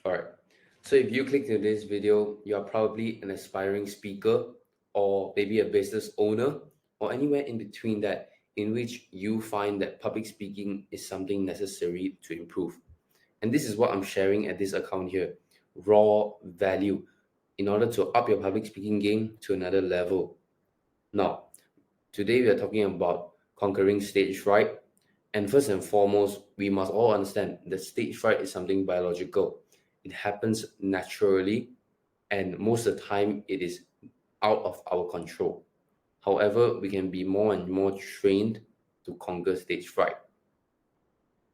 Alright, so if you click to this video, you are probably an aspiring speaker or maybe a business owner or anywhere in between that in which you find that public speaking is something necessary to improve. And this is what I'm sharing at this account here, raw value in order to up your public speaking game to another level. Now, today we are talking about conquering stage fright. And first and foremost, we must all understand that stage fright is something biological. It happens naturally, and most of the time it is out of our control. However, we can be more and more trained to conquer stage fright.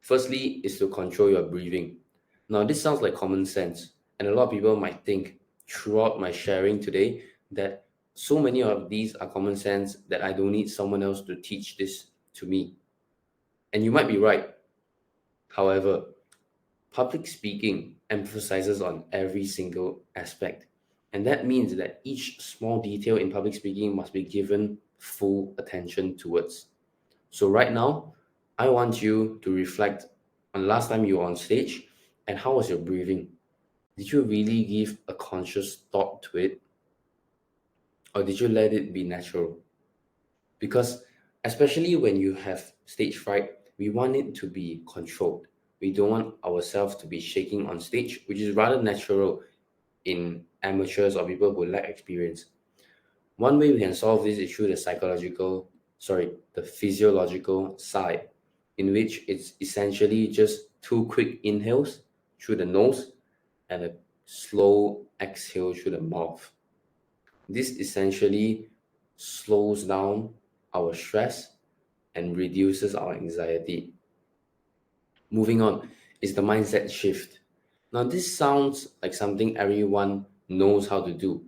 Firstly, is to control your breathing. Now, this sounds like common sense, and a lot of people might think throughout my sharing today that so many of these are common sense that I don't need someone else to teach this to me. And you might be right. However, public speaking emphasizes on every single aspect. And that means that each small detail in public speaking must be given full attention towards. So, right now, I want you to reflect on last time you were on stage and how was your breathing? Did you really give a conscious thought to it? Or did you let it be natural? Because especially when you have stage fright, we want it to be controlled. We don't want ourselves to be shaking on stage, which is rather natural in amateurs or people who lack experience. One way we can solve this is through the physiological side, in which it's essentially just two quick inhales through the nose and a slow exhale through the mouth. This essentially slows down our stress and reduces our anxiety. Moving on is the mindset shift. Now, this sounds like something everyone knows how to do,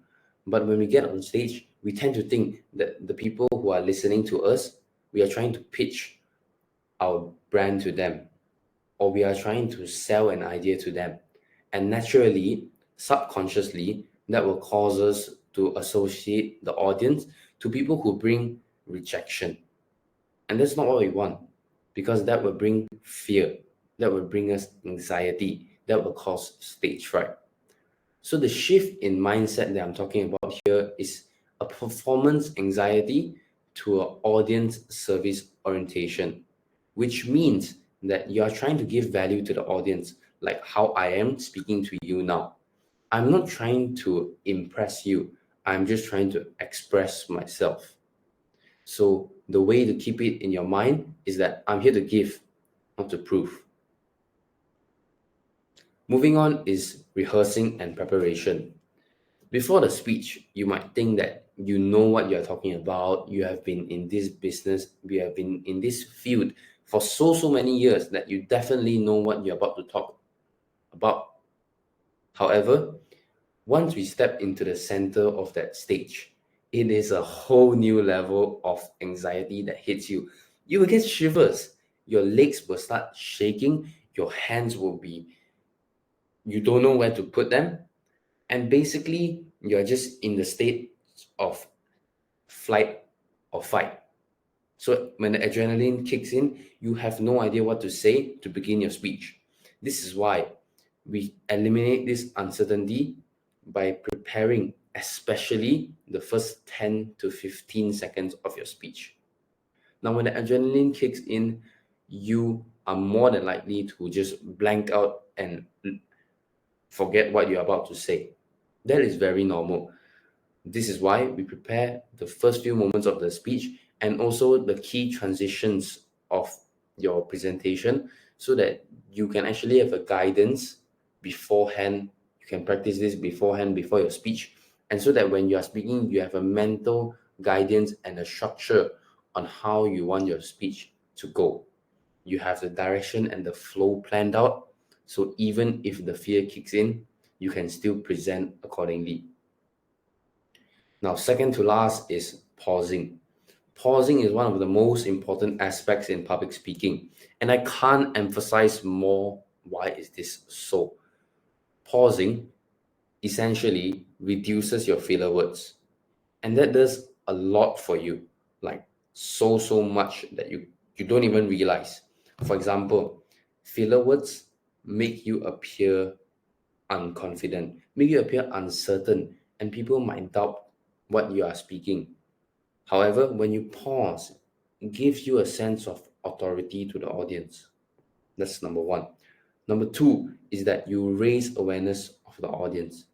but when we get on stage, we tend to think that the people who are listening to us, we are trying to pitch our brand to them, or we are trying to sell an idea to them. And naturally, subconsciously, that will cause us to associate the audience to people who bring rejection. And that's not what we want, because that will bring fear, that will bring us anxiety, that will cause stage fright. So the shift in mindset that I'm talking about here is a performance anxiety to an audience service orientation, which means that you are trying to give value to the audience, like how I am speaking to you now. I'm not trying to impress you, I'm just trying to express myself. So the way to keep it in your mind is that I'm here to give, not to prove. Moving on is rehearsing and preparation. Before the speech, you might think that you know what you're talking about. You have been in this business, you have been in this field for so many years that you definitely know what you're about to talk about. However, once we step into the center of that stage, it is a whole new level of anxiety that hits you. You will get shivers, your legs will start shaking, your hands will be, you don't know where to put them, and basically you're just in the state of flight or fight. So when the adrenaline kicks in, you have no idea what to say to begin your speech. This is why we eliminate this uncertainty by preparing, especially the first 10 to 15 seconds of your speech. Now, when the adrenaline kicks in, you are more than likely to just blank out and forget what you're about to say. That is very normal. This is why we prepare the first few moments of the speech and also the key transitions of your presentation so that you can actually have a guidance beforehand. You can practice this beforehand before your speech. And so that when you are speaking, you have a mental guidance and a structure on how you want your speech to go. You have the direction and the flow planned out. So even if the fear kicks in, you can still present accordingly. Now, second to last is pausing. Pausing is one of the most important aspects in public speaking, and I can't emphasize more why is this so. Pausing essentially reduces your filler words, and that does a lot for you, like so much that you don't even realize. For example, filler words make you appear unconfident, make you appear uncertain, and people might doubt what you are speaking. However, when you pause, it gives you a sense of authority to the audience. That's number one. Number two is that you raise awareness of the audience.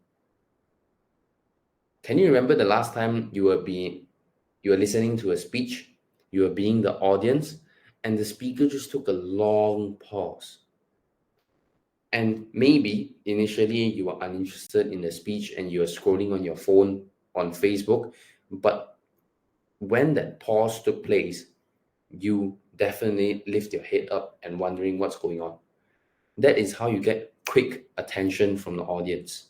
Can you remember the last time you were listening to a speech, you were being the audience, and the speaker just took a long pause? And maybe initially you were uninterested in the speech and you were scrolling on your phone on Facebook, but when that pause took place, you definitely lift your head up and wondering what's going on. That is how you get quick attention from the audience,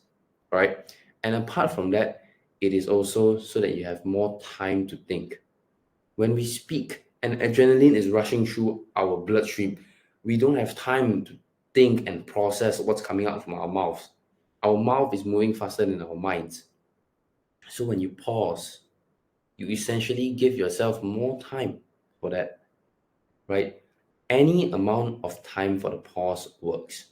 right? And apart from that, it is also so that you have more time to think. When we speak and adrenaline is rushing through our bloodstream, we don't have time to think and process what's coming out from our mouths. Our mouth is moving faster than our minds. So when you pause, you essentially give yourself more time for that, right? Any amount of time for the pause works.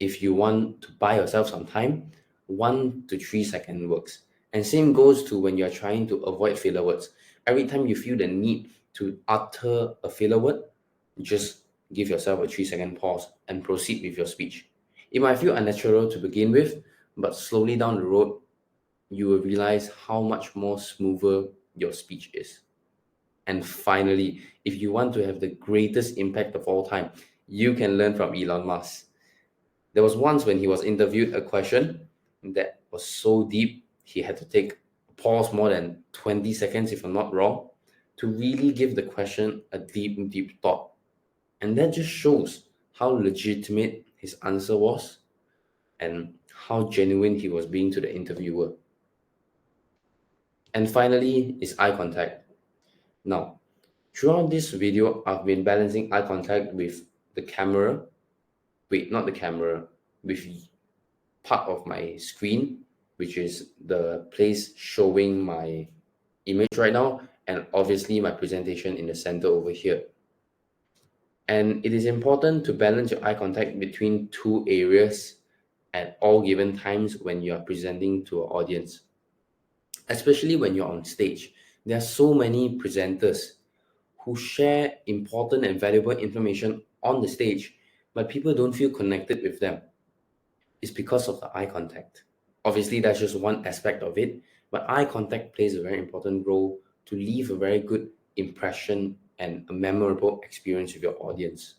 If you want to buy yourself some time, 1 to 3 seconds works. And same goes to when you're trying to avoid filler words. Every time you feel the need to utter a filler word, just give yourself a 3 second pause and proceed with your speech. It might feel unnatural to begin with, but slowly down the road, you will realize how much more smoother your speech is. And finally, if you want to have the greatest impact of all time, you can learn from Elon Musk. There was once when he was interviewed a question that was so deep, he had to take a pause more than 20 seconds, if I'm not wrong, to really give the question a deep, deep thought. And that just shows how legitimate his answer was and how genuine he was being to the interviewer. And finally, is eye contact. Now, throughout this video, I've been balancing eye contact with the camera. Wait, not the camera, with part of my screen, which is the place showing my image right now, and obviously my presentation in the center over here. And it is important to balance your eye contact between two areas at all given times when you are presenting to an audience, especially when you're on stage. There are so many presenters who share important and valuable information on the stage, but people don't feel connected with them. It's because of the eye contact. Obviously, that's just one aspect of it, but eye contact plays a very important role to leave a very good impression and a memorable experience with your audience.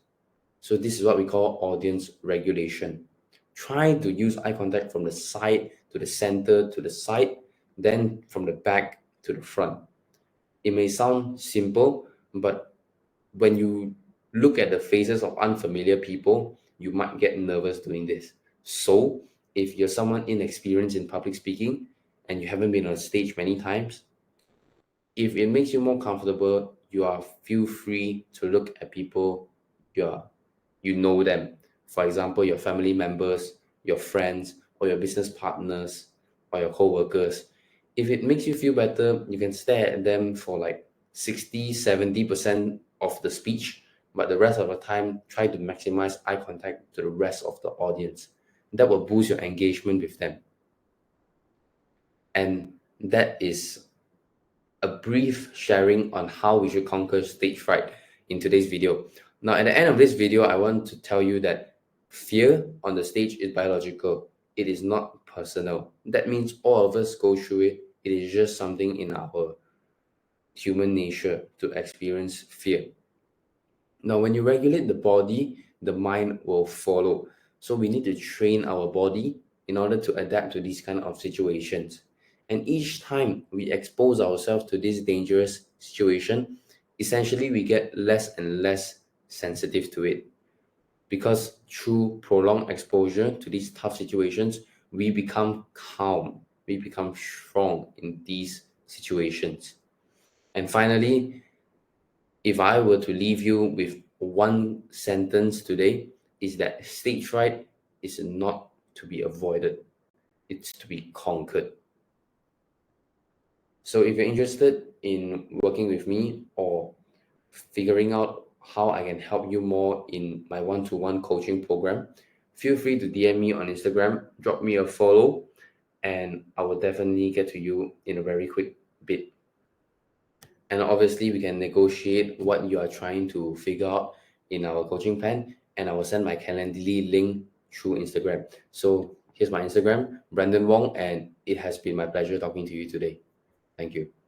So, this is what we call audience regulation. Try to use eye contact from the side to the center to the side, then from the back to the front. It may sound simple, but when you look at the faces of unfamiliar people, you might get nervous doing this. So, if you're someone inexperienced in public speaking and you haven't been on stage many times, if it makes you more comfortable, you are feel free to look at people you are you know them. For example, your family members, your friends, or your business partners, or your co-workers. If it makes you feel better, you can stare at them for like 60-70% of the speech, but the rest of the time, try to maximize eye contact to the rest of the audience. That will boost your engagement with them. And that is a brief sharing on how we should conquer stage fright in today's video. Now, at the end of this video, I want to tell you that fear on the stage is biological. It is not personal. That means all of us go through it. It is just something in our human nature to experience fear. Now, when you regulate the body, the mind will follow. So we need to train our body in order to adapt to these kind of situations. And each time we expose ourselves to this dangerous situation, essentially we get less and less sensitive to it. Because through prolonged exposure to these tough situations, we become calm, we become strong in these situations. And finally, if I were to leave you with one sentence today, is that stage fright is not to be avoided, it's to be conquered. So if you're interested in working with me or figuring out how I can help you more in my one-to-one coaching program, feel free to DM me on Instagram, drop me a follow, and I will definitely get to you in a very quick bit. And obviously, we can negotiate what you are trying to figure out in our coaching plan, and I will send my Calendly link through Instagram. So here's my Instagram, Brandon Wong, and it has been my pleasure talking to you today. Thank you.